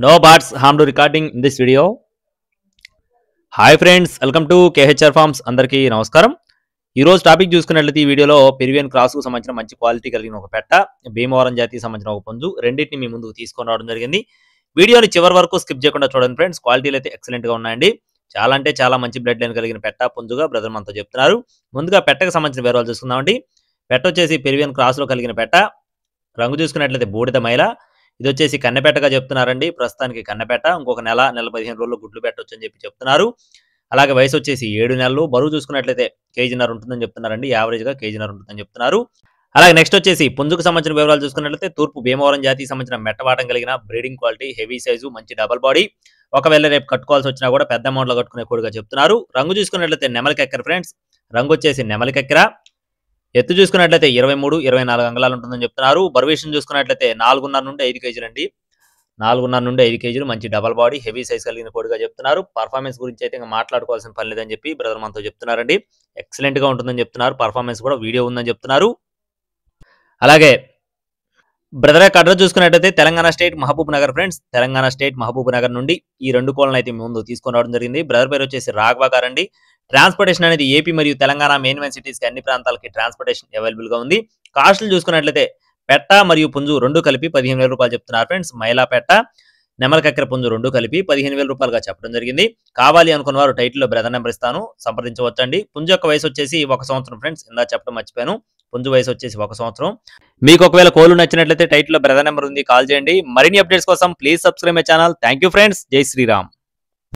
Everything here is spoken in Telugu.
No birds harm to recording in this video. Hi friends, welcome to KHR forms. అందరికీ నమస్కారం. ఈ రోజు టాపిక్ చూసుకున్నట్లయితే ఈ వీడియోలో పెరువియన్ క్రాస్కు సంబంధించిన మంచి క్వాలిటీ కలిగిన ఒక పెట్ట, భీమవరం జాతికి సంబంధించిన ఒక పుంజు, రెండింటిని మీ ముందుకు తీసుకొని రావడం జరిగింది. వీడియోని చివరి వరకు స్కిప్ చేయకుండా చూడండి ఫ్రెండ్స్. క్వాలిటీలు అయితే ఎక్సలెంట్గా ఉన్నాయండి. చాలా అంటే చాలా మంచి బ్లడ్ లైన్ కలిగిన పెట్ట, పుంజుగా బ్రదర్ మనతో చెప్తున్నారు. ముందుగా పెట్టకు సంబంధించిన వివరాలు చూసుకుందామండి. పెట్ట వచ్చేసి పెరువియన్ క్రాస్లో కలిగిన పెట్ట. రంగు చూసుకున్నట్లయితే బూడిద మైల. ఇది వచ్చేసి కన్నెపెట్టగా చెప్తున్నారండి. ప్రస్తుతానికి కన్నెపెట్ట. ఇంకొక నెల 15 రోజుల్లో గుడ్లు పెట్టొచ్చు అని చెప్తున్నారు. అలాగే వయసు వచ్చేసి 7 నెలలు. బరువు చూసుకున్నట్లయితే కేజీన్నర ఉంటుందని చెప్తున్నారండి. యావరేజ్గా కేజీన్నర ఉంటుందని చెప్తున్నారు. అలాగే నెక్స్ట్ వచ్చేసి పుంజుకు సంబంధించిన వివరాలు చూసుకున్నట్లయితే తూర్పు భీమవరం జాతికి సంబంధించిన మెట్టవాటం కలిగిన బ్రీడింగ్ క్వాలిటీ, హెవీ సైజు, మంచి డబల్ బాడీ. ఒకవేళ రేపు కట్టుకోవాల్సి వచ్చినా కూడా పెద్ద అమౌంట్లో కట్టుకునే కోడిగా చెప్తున్నారు. రంగు చూసుకున్నట్లయితే నెమలికెక్కర ఫ్రెండ్స్. రంగు వచ్చేసి నెమలికెక్కర. ఎత్తు చూసుకున్నట్లయితే 23-24 అంగుళాలు ఉంటుందని చెప్తున్నారు. బరువేషన్ చూసుకున్నట్లయితే 4.5 నుండి 5 కేజీలు అండి. 4.5 నుండి 5 కేజీలు, మంచి డబల్ బాడీ, హెవీ సైజ్ కలిగిన కోడిగా చెప్తున్నారు. పర్ఫార్మెన్స్ గురించి అయితే ఇంకా మాట్లాడుకోవాల్సిన పని లేదని చెప్పి బ్రదర్ మనతో చెప్తున్నారండి. ఎక్సలెంట్ గా ఉంటుందని చెప్తున్నారు. పర్ఫార్మెన్స్ కూడా వీడియో ఉందని చెప్తున్నారు. అలాగే బ్రదర్ యొక్క అడ్రస్ చూసుకున్నట్లయితే Telangana state Mahbubnagar friends. Telangana state Mahbubnagar నుండి ఈ 2 కోళ్ళను అయితే ముందు తీసుకొని రావడం జరిగింది. బ్రదర్ పేరు వచ్చేసి రాఘవ గారండి. ట్రాన్స్పోర్టేషన్ అనేది ఏపీ మరియు తెలంగాణ మెయిన్ సిటీస్ కి అన్ని ప్రాంతాలకి ట్రాన్స్పోర్టేషన్ అవైలబుల్ గా ఉంది. కాస్టులు చూసుకున్నట్లయితే పెట్ట మరియు పుంజు 2 కలిపి 15,000 రూపాయలు చెప్తున్నారు ఫ్రెండ్స్. మైలా పెట్ట, నెమలికెక్కర పుంజు 2 కలిపి 15,000 రూపాయలుగా చెప్పడం జరిగింది. కావాలి అనుకున్న వారు టైటిల్లో బ్రదర్ నెంబర్ ఇస్తాను, సంప్రదించవచ్చండి. పుంజు యొక్క వయసు వచ్చేసి 1 సంవత్సరం ఫ్రెండ్స్. ఇందా చెప్పడం మర్చిపోయాను. పుంజు వయసు వచ్చేసి 1 సంవత్సరం. మీకు ఒకవేళ కోళ్ళు నచ్చినట్లయితే టైటిల్లో బ్రదర్ నెంబర్ ఉంది, కాల్ చేయండి. మరిన్ని అప్డేట్స్ కోసం please subscribe my channel. Thank you friends. జై శ్రీరామ్.